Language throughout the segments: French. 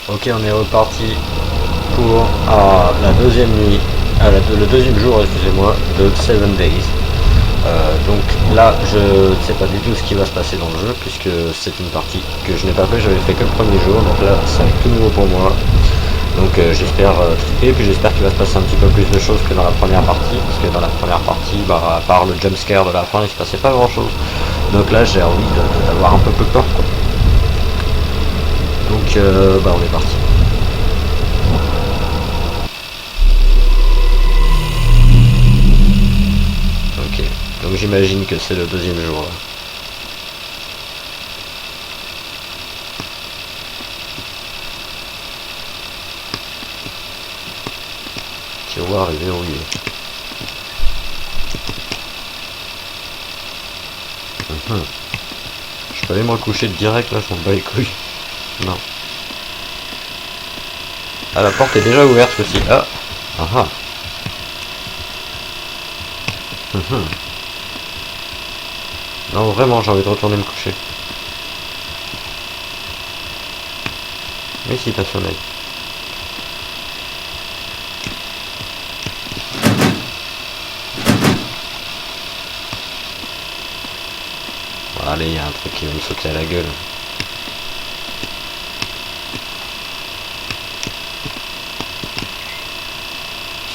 Ok, on est reparti pour la deuxième nuit, le deuxième jour, excusez-moi, de 7 Days. Donc là, je ne sais pas du tout ce qui va se passer dans le jeu, puisque c'est une partie que je n'ai pas fait, j'avais fait que le premier jour, donc là, ça va être tout nouveau pour moi. Donc j'espère triper, puis j'espère qu'il va se passer un petit peu plus de choses que dans la première partie, parce que dans la première partie, bah, à part le jumpscare de la fin, il se passait pas grand chose. Donc là, j'ai envie d'avoir un peu plus peur, quoi. Donc bah, on est parti. Ok, donc j'imagine que c'est le deuxième jour là. Tiroir est verrouillé. Je peux aller me recoucher direct là, je m'en bats les couilles. Non. Ah, la porte est déjà ouverte aussi. Ah. Ah ah. Non, vraiment, j'ai envie de retourner me coucher. Mais si t'as sommeil. Bon, allez, il y a un truc qui va me sauter à la gueule.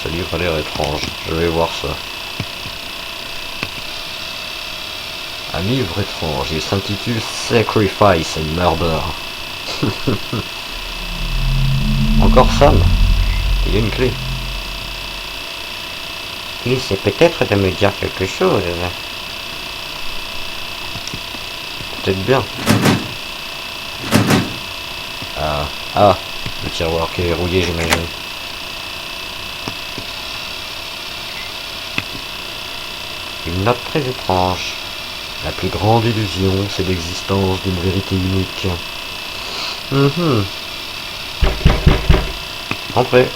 Ce livre a l'air étrange. Je vais voir ça. Un livre étrange. Il s'intitule Sacrifice and Murder. Encore Sam. Il y a une clé. Il essaie peut-être de me dire quelque chose. Peut-être bien. Ah, le tiroir qui est verrouillé, j'imagine. Une note très étrange. La plus grande illusion, c'est l'existence d'une vérité unique. Entrez.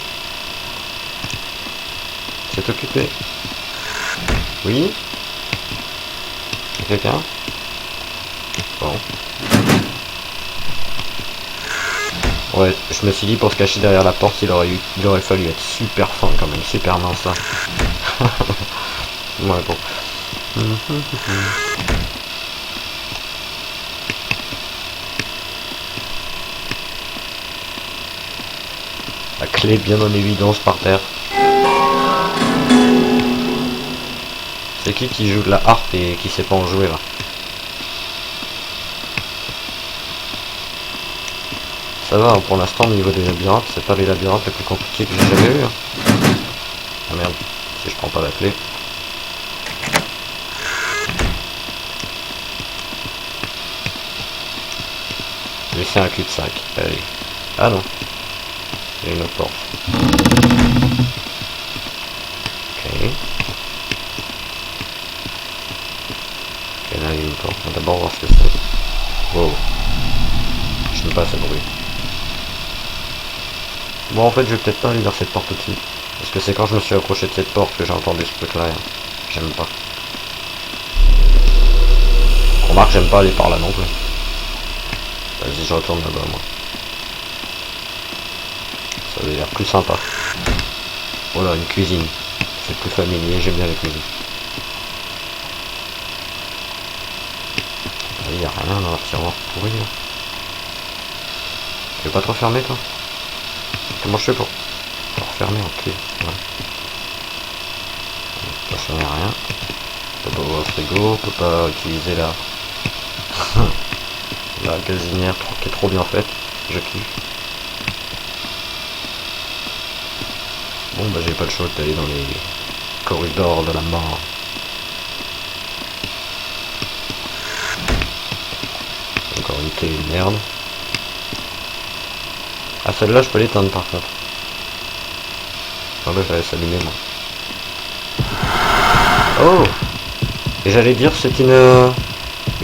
C'est occupé. Oui? Quelqu'un? Bon. Ouais, je me suis dit pour se cacher derrière la porte, il aurait fallu être super fin quand même, super mince là. Ouais, bon. La clé bien en évidence par terre. C'est qui joue de la harpe et qui sait pas en jouer là? Ça va, hein, pour l'instant au niveau des labyrinthes, c'est pas les labyrinthes les plus compliqués que j'ai jamais eu. Hein. Ah merde, si je prends pas la clé. Mais c'est un cul-de-sac, allez. Ah non. Il y a une autre porte. Ok. Ok, là il y a une porte. On va d'abord voir ce que c'est. Wow. Je n'aime pas ce bruit. Bon, en fait, je vais peut-être pas aller vers cette porte au-dessus. Parce que c'est quand je me suis approché de cette porte que j'ai entendu ce truc-là. J'aime pas. Remarque, j'aime pas aller par là non plus. Vas-y, je retourne là-bas, moi. Ça avait l'air plus sympa. Voilà, une cuisine. C'est plus familier, j'aime bien la cuisine. Il y a rien dans leur tiroir pourri. Là. Tu veux pas trop fermer, toi? Comment je fais pour refermer? Ok. Ouais. Ça n'est rien. On peut pas ouvrir le frigo, on peut pas utiliser la gazinière qui est trop bien faite. Je kiffe. Bon bah j'ai pas le choix d'aller dans les corridors de la mort. Encore une télé de merde. Ah celle-là je peux l'éteindre par contre. Attendez, je la laisse allumer moi. Oh! Et j'allais dire c'est une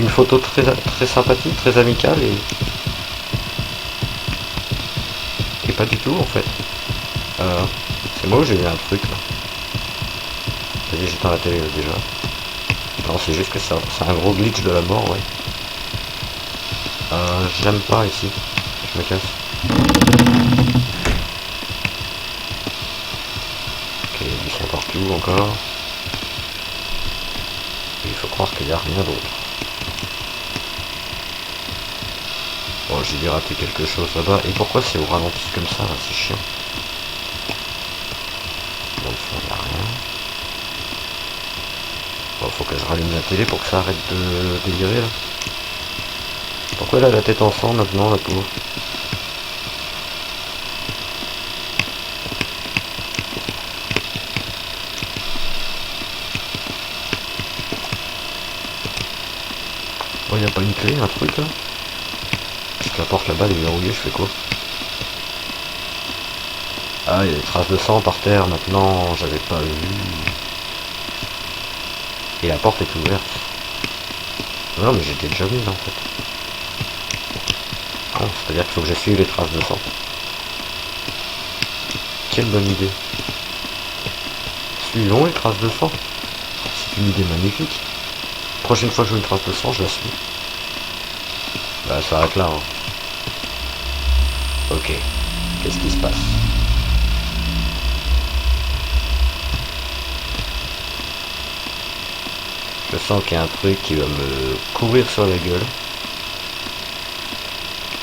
photo très sympathique, très amicale et pas du tout en fait. C'est moi où j'ai eu un truc là. Vas-y, j'éteins la télé déjà. Non, c'est juste que c'est un gros glitch de la mort, ouais. J'aime pas ici. Je me casse. Ok, il y a du sang partout encore. Et il faut croire qu'il n'y a rien d'autre. Bon, j'ai dû rater quelque chose là-bas. Et pourquoi c'est au ralenti comme ça, là? C'est chiant. Dans le fond, il n'y a rien. Bon, faut que je rallume la télé pour que ça arrête de délirer, là. Pourquoi elle a la tête en sang maintenant, la pauvre? Oh, y a pas une clé, un truc là? Parce que la porte là-bas elle est verrouillée, je fais quoi? Ah, il y a des traces de sang par terre maintenant, j'avais pas vu. Et la porte est ouverte. Non, mais j'étais déjà venu là en fait. Non, c'est-à-dire qu'il faut que j'essuie les traces de sang. Quelle bonne idée. Suivons les traces de sang. C'est une idée magnifique. Prochaine fois que je vois une trace de sang, je la suis. Bah, elle s'arrête là. Hein. Ok. Qu'est-ce qui se passe? Je sens qu'il y a un truc qui va me courir sur la gueule.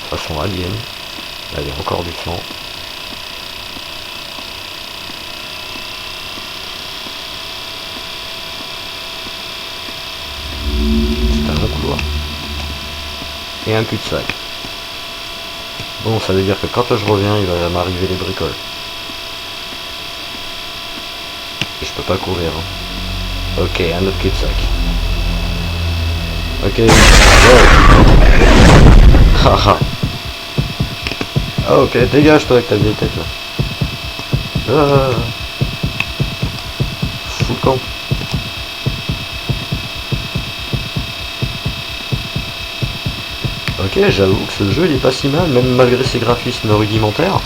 Façon alien. Là, il y a encore du sang. C'est un long couloir. Et un cul-de-sac. Bon, ça veut dire que quand je reviens, il va m'arriver des bricoles. Et je peux pas courir. Hein. Ok, un autre cul-de-sac. Ok. Haha. Ah, ok, dégage toi avec ta vieille tête là. Ah. Fous le camp. Ok, j'avoue que ce jeu il est pas si mal, même malgré ses graphismes rudimentaires.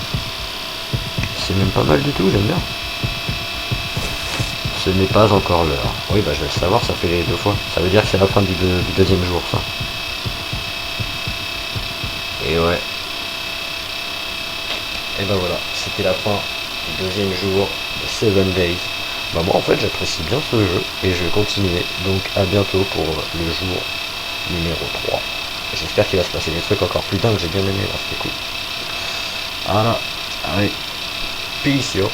C'est même pas mal du tout, j'aime bien. Ce n'est pas encore l'heure. Oui, bah je vais le savoir, ça fait les 2 fois. Ça veut dire que c'est la fin du deuxième jour, ça. Et ouais. Et ben voilà, c'était la fin du deuxième jour de 7 Days. Bah moi en fait j'apprécie bien ce jeu et je vais continuer. Donc à bientôt pour le jour numéro 3. J'espère qu'il va se passer des trucs encore plus dingues, j'ai bien aimé là, c'était cool. Voilà, allez, peace yo.